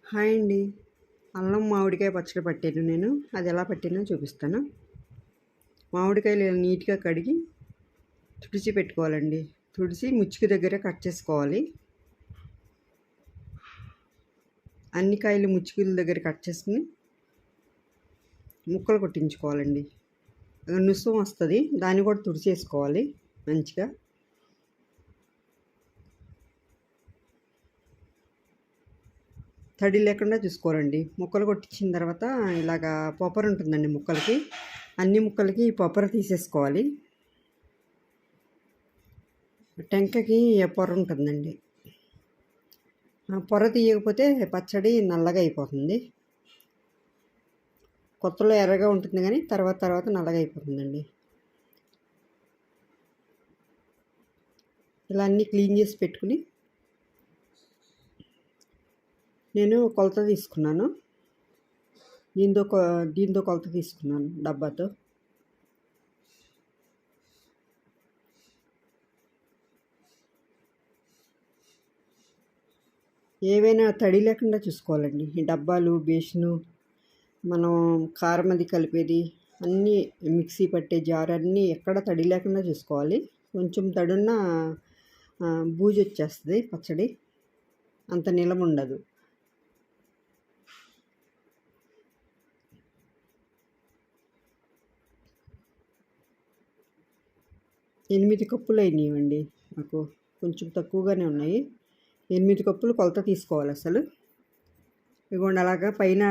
Hi అండి. అల్లం మామిడికాయ పచ్చడి పట్టాను నేను. అది ఎలా పట్టానో చూపిస్తాను. మామిడికాయలు ఇలా నీట్‌గా కడిగి తుడిచి పెట్టుకోవాలండి. తుడిచి ముచ్చుకు దగ్గర కట్ చేసుకోవాలి. అన్ని కాయలు ముచ్చుకుల దగ్గర కట్ చేసుకుని ముక్కలు కొట్టించుకోవాలండి. నుసుం వస్తుంది, దాన్ని కూడా తుడిచేసుకోవాలి మంచిగా. తడి లేకుండా చూసుకోవాలండి. ముక్కలు కొట్టించిన తర్వాత ఇలాగా పొపర్ ఉంటుందండి ముక్కలకి. అన్ని ముక్కలకి పొపర తీసేసుకోవాలి. టెంకకి పొర ఉంటుందండి. పొర తీయకపోతే పచ్చడి నల్లగా అయిపోతుంది. కొత్తలో ఎర్రగా ఉంటుంది కానీ తర్వాత నల్లగా అయిపోతుందండి. ఇలా అన్నీ క్లీన్ చేసి పెట్టుకుని నేను కొలత తీసుకున్నాను. దీంతో కొలత తీసుకున్నాను డబ్బాతో. ఏవైనా తడి లేకుండా చూసుకోవాలండి. ఈ డబ్బాలు, బేషను, మనం కారం అది కలిపేది, అన్నీ మిక్సీ పట్టే జార్ అన్నీ ఎక్కడ తడి లేకుండా చూసుకోవాలి. కొంచెం తడున్న బూజు వచ్చేస్తుంది పచ్చడి, అంత నిలం ఉండదు. ఎనిమిది కప్పులు అయినాయండి నాకు, కొంచెం తక్కువగానే ఉన్నాయి. 8 కప్పులు కొలత తీసుకోవాలి అసలు. ఇదిగోండి అలాగా పైన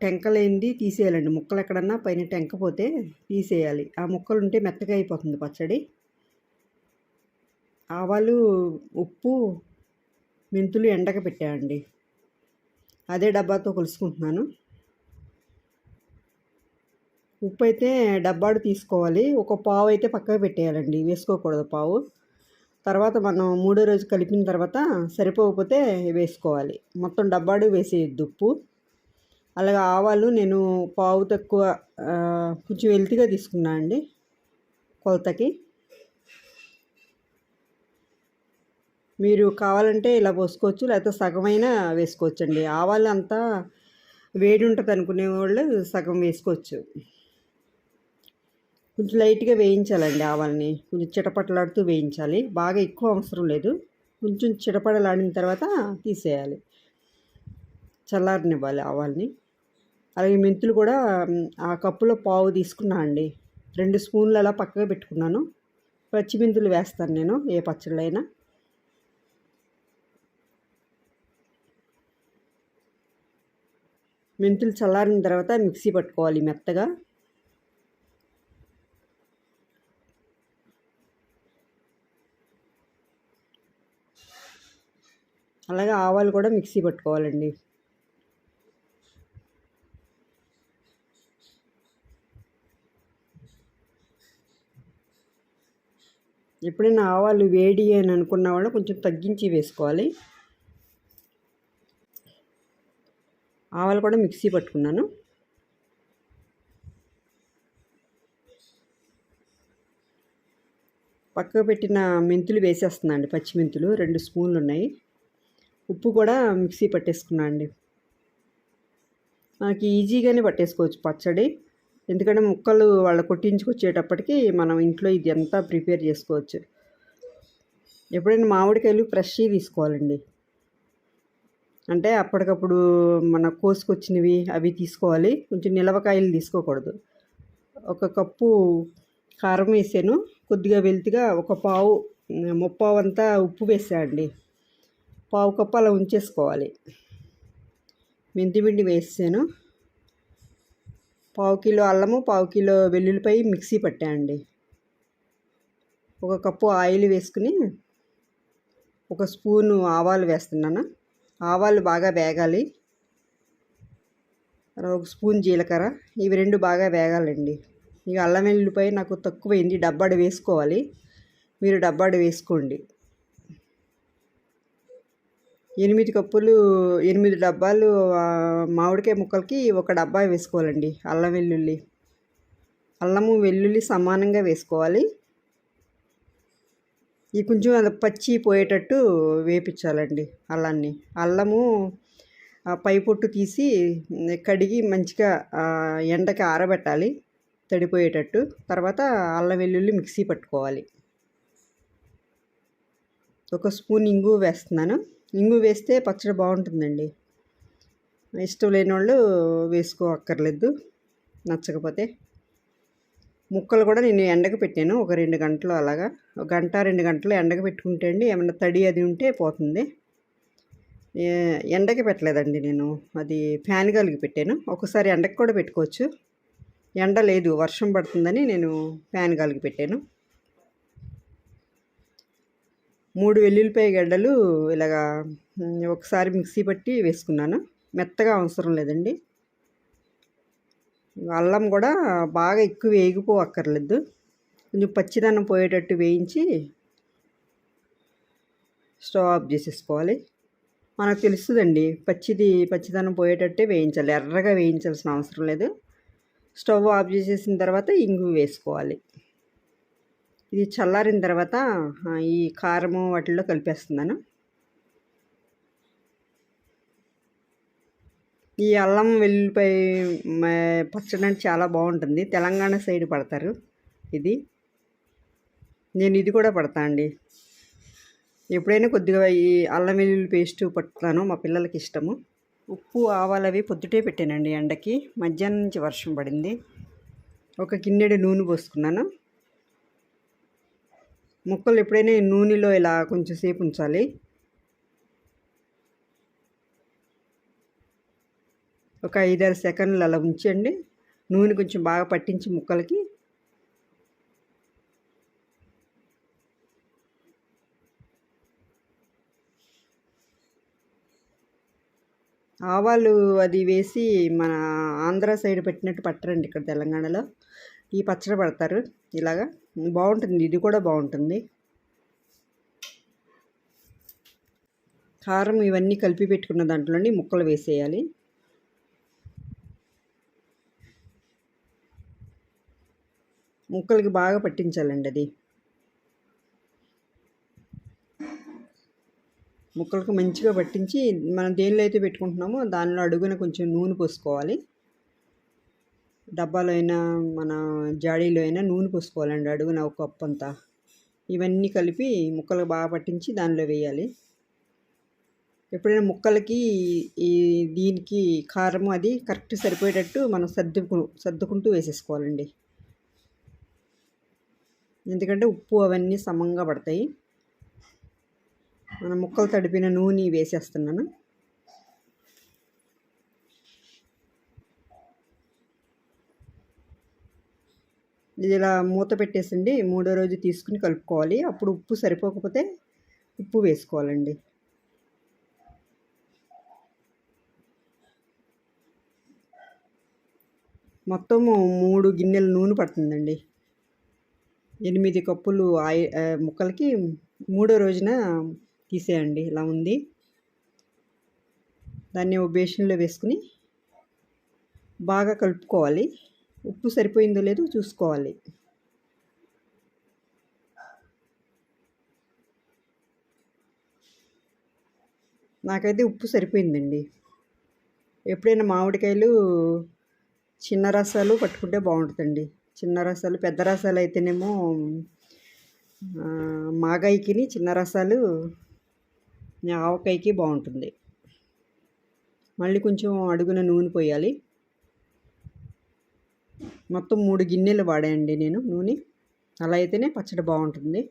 టెంకలేంది తీసేయాలండి. ముక్కలు ఎక్కడన్నా పైన టెంక పోతే తీసేయాలి. ఆ ముక్కలు ఉంటే మెత్తగా అయిపోతుంది పచ్చడి. ఆవాలు, ఉప్పు, మెంతులు ఎండక పెట్టాయండి. అదే డబ్బాతో కొలుసుకుంటున్నాను. ఉప్పు అయితే డబ్బాడు తీసుకోవాలి. ఒక పావు అయితే పక్కకు పెట్టేయాలండి, వేసుకోకూడదు పావు. తర్వాత మనం మూడో రోజు కలిపిన తర్వాత సరిపోకపోతే వేసుకోవాలి. మొత్తం డబ్బాడు వేసేయద్దు ఉప్పు. అలాగే ఆవాలు నేను పావు తక్కువ, కొంచెం వెల్తిగా తీసుకున్నా అండి కొలతకి. మీరు కావాలంటే ఇలా పోసుకోవచ్చు, లేకపోతే సగమైనా వేసుకోవచ్చండి. ఆవాలు అంతా వేడి ఉంటుంది అనుకునే వాళ్ళు సగం వేసుకోవచ్చు. కొంచెం లైట్గా వేయించాలండి ఆవాల్ని. కొంచెం చిటపటలాడుతూ వేయించాలి. బాగా ఎక్కువ అవసరం లేదు. కొంచెం చిటపటలాడిన తర్వాత తీసేయాలి, చల్లారనివ్వాలి ఆవాల్ని. అలాగే మెంతులు కూడా ఆ కప్పులో పావు తీసుకున్నా అండి. 2 స్పూన్లు అలా పక్కగా పెట్టుకున్నాను. పచ్చిమెంతులు వేస్తాను నేను ఏ పచ్చళ్ళైనా. మెంతులు చల్లారిన తర్వాత మిక్సీ పట్టుకోవాలి మెత్తగా. అలాగే ఆవాలు కూడా మిక్సీ పట్టుకోవాలండి. ఎప్పుడైనా ఆవాలు వేడి అని అనుకున్న వాళ్ళు కొంచెం తగ్గించి వేసుకోవాలి. ఆవాలు కూడా మిక్సీ పట్టుకున్నాను. పక్కకు పెట్టిన మెంతులు వేసేస్తున్నా అండి. పచ్చిమెంతులు 2 స్పూన్లు ఉన్నాయి. ఉప్పు కూడా మిక్సీ పట్టేసుకున్నా అండి. మనకి ఈజీగానే పట్టేసుకోవచ్చు పచ్చడి, ఎందుకంటే ముక్కలు వాళ్ళు కొట్టించుకొచ్చేటప్పటికి మనం ఇంట్లో ఇది అంతా ప్రిపేర్ చేసుకోవచ్చు. ఎప్పుడైనా మామిడికాయలు ఫ్రెష్వి తీసుకోవాలండి. అంటే అప్పటికప్పుడు మన కోసుకొచ్చినవి అవి తీసుకోవాలి. కొంచెం నిలవకాయలు తీసుకోకూడదు. 1 కప్పు కారం వేసాను. కొద్దిగా వెల్తిగా ఒక పావు, ముప్పావంతా ఉప్పు వేసానండి. పావు కప్పు అలా ఉంచేసుకోవాలి. మెంతిపిండి వేసాను. పావు కిలో అల్లము, పావు కిలో వెల్లుల్లిపాయ మిక్సీ పట్టానండి. 1 కప్పు ఆయిల్ వేసుకుని 1 స్పూను ఆవాలు వేస్తున్నాను. ఆవాలు బాగా వేగాలి. 1 స్పూన్ జీలకర్ర, ఇవి 2 బాగా వేగాలండి. ఇక అల్లం వెల్లుల్లిపాయ నాకు తక్కువైంది, డబ్బాడు వేసుకోవాలి. మీరు డబ్బాడు వేసుకోండి. 8 కప్పులు, 8 డబ్బాలు మామిడికాయ ముక్కలకి 1 డబ్బా వేసుకోవాలండి అల్లం వెల్లుల్లి. అల్లము వెల్లుల్లి సమానంగా వేసుకోవాలి. ఇది కొంచెం అది పచ్చి పోయేటట్టు వేపించాలండి అల్లాన్ని. అల్లము ఆ పై పొట్టు తీసి కడిగి మంచిగా ఎండకి ఆరబెట్టాలి తడిపోయేటట్టు. తర్వాత అల్లం వెల్లుల్లి మిక్సీ పట్టుకోవాలి. ఒక స్పూన్ ఇంగువ వేస్తున్నాను. ఇంగువ వేస్తే పచ్చడి బాగుంటుందండి. ఇష్టం లేని వాళ్ళు వేసుకోక్కర్లేదు నచ్చకపోతే. ముక్కలు కూడా నేను ఎండకు పెట్టాను ఒక 2 గంటలు అలాగా. 1 గంట 2 గంటలు ఎండకు పెట్టుకుంటే అండి ఏమన్నా తడి అది ఉంటే పోతుంది. ఎండకి పెట్టలేదండి నేను, అది ఫ్యాన్ గాలికి పెట్టాను. ఒకసారి ఎండకు కూడా పెట్టుకోవచ్చు. ఎండ లేదు, వర్షం పడుతుందని నేను ఫ్యాన్ గాలికి పెట్టాను. 3 వెల్లుల్లిపాయ గడ్డలు ఇలాగా ఒకసారి మిక్సీ పట్టి వేసుకున్నాను. మెత్తగా అవసరం లేదండి. అల్లం కూడా బాగా ఎక్కువ వేగిపోవక్కర్లేదు, కొంచెం పచ్చిదనం పోయేటట్టు వేయించి స్టవ్ ఆఫ్ చేసేసుకోవాలి. మనకు తెలుస్తుందండి, పచ్చిదనం పోయేటట్టే వేయించాలి, ఎర్రగా వేయించాల్సిన అవసరం లేదు. స్టవ్ ఆఫ్ చేసేసిన తర్వాత ఇంగువ వేసుకోవాలి. ఇది చల్లారిన తర్వాత ఈ కారము వాటిల్లో కలిపేస్తున్నాను. ఈ అల్లం వెల్లుల్లిపాయ పచ్చడి అంటే చాలా బాగుంటుంది. తెలంగాణ సైడ్ పడతారు ఇది. నేను ఇది కూడా పడతా అండి. ఎప్పుడైనా కొద్దిగా ఈ అల్లం వెల్లుల్లి పేస్ట్ పట్టుతాను, మా పిల్లలకి ఇష్టము. ఉప్పు ఆవాలు అవి పొద్దుటే పెట్టానండి ఎండకి. మధ్యాహ్నం నుంచి వర్షం పడింది. ఒక గిన్నెడు నూనె పోసుకున్నాను. ముక్కలు ఎప్పుడైనా నూనెలో ఇలా కొంచెం సేపు ఉంచాలి. ఒక 5-6 సెకండ్లు అలా ఉంచండి. నూనె కొంచెం బాగా పట్టించి ముక్కలకి ఆవాలు అది వేసి మన ఆంధ్ర సైడ్ పెట్టినట్టు పట్టరండి ఇక్కడ తెలంగాణలో. ఈ పచ్చడి పడతారు ఇలాగా. బాగుంటుంది, ఇది కూడా బాగుంటుంది. కారం ఇవన్నీ కలిపి పెట్టుకున్న దాంట్లోని ముక్కలు వేసేయాలి. ముక్కలకి బాగా పట్టించాలండి అది. ముక్కలకు మంచిగా పట్టించి మనం దేనిలో అయితే పెట్టుకుంటున్నామో దానిలో అడుగున కొంచెం నూనె పోసుకోవాలి. డబ్బాలో అయినా మన జాడీలో అయినా నూనె పోసుకోవాలండి అడుగున ఒక కప్పు అంతా. ఇవన్నీ కలిపి ముక్కలకు బాగా పట్టించి దానిలో వేయాలి. ఎప్పుడైనా ముక్కలకి దీనికి కారం అది కరెక్ట్ సరిపోయేటట్టు మనం సర్దుకుంటూ వేసేసుకోవాలండి. ఎందుకంటే ఉప్పు అవన్నీ సమంగా పడతాయి. మన ముక్కలు తడిపిన నూనె వేసేస్తున్నాను. ఇది ఇలా మూత పెట్టేసండి 3వ రోజు తీసుకుని కలుపుకోవాలి. అప్పుడు ఉప్పు సరిపోకపోతే ఉప్పు వేసుకోవాలండి. మొత్తము 3 గిన్నెల నూనె పడుతుందండి. 8 కప్పులు ముక్కలకి 3వ రోజున తీసేయండి. ఇలా ఉంది. దాన్ని ఓ బేషన్లో వేసుకుని బాగా కలుపుకోవాలి. ఉప్పు సరిపోయిందో లేదో చూసుకోవాలి. నాకైతే ఉప్పు సరిపోయిందండి. ఎప్పుడైనా మామిడికాయలు చిన్న రసాలు పట్టుకుంటే బాగుంటుందండి. చిన్న రసాలు, పెద్ద రసాలు అయితేనేమో మాగాయికి, చిన్న రసాలు ఆవకాయకి బాగుంటుంది. మళ్ళీ కొంచెం అడుగున నూనె పోయాలి. మొత్తం 3 గిన్నెలు వాడాయండి నేను నూనె. అలా అయితేనే పచ్చడి బాగుంటుంది.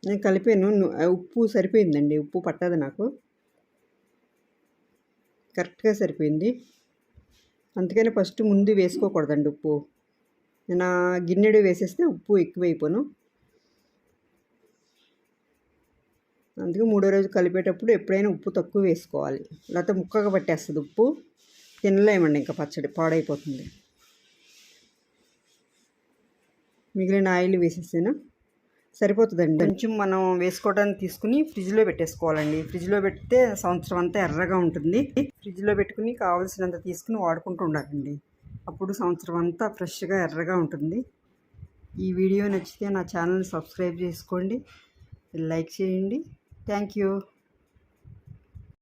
నేను కలిపాను. ఉప్పు సరిపోయిందండి. ఉప్పు పట్టదు నాకు, కరెక్ట్గా సరిపోయింది. అందుకని ఫస్ట్ ముందు వేసుకోకూడదండి ఉప్పు. నేను గిన్నెడు వేసేస్తే ఉప్పు ఎక్కువైపోను. అందుకే 3వ రోజు కలిపేటప్పుడు ఎప్పుడైనా ఉప్పు తక్కువ వేసుకోవాలి, లేకపోతే ముక్కగా పట్టేస్తుంది ఉప్పు. తినలేమండి ఇంకా, పచ్చడి పాడైపోతుంది. మిగిలిన ఆయిల్ వేసేసాను, సరిపోతుందండి. కొంచెం మనం వేసుకోవడానికి తీసుకుని ఫ్రిడ్జ్లో పెట్టేసుకోవాలండి. ఫ్రిడ్జ్లో పెడితే సంవత్సరం అంతా ఎర్రగా ఉంటుంది. ఫ్రిడ్జ్లో పెట్టుకుని కావాల్సినంత తీసుకుని వాడుకుంటూ ఉండాలండి. అప్పుడు సంవత్సరం అంతా ఫ్రెష్గా ఎర్రగా ఉంటుంది. ఈ వీడియో నచ్చితే నా ఛానల్ని సబ్స్క్రైబ్ చేసుకోండి, లైక్ చేయండి. Thank you.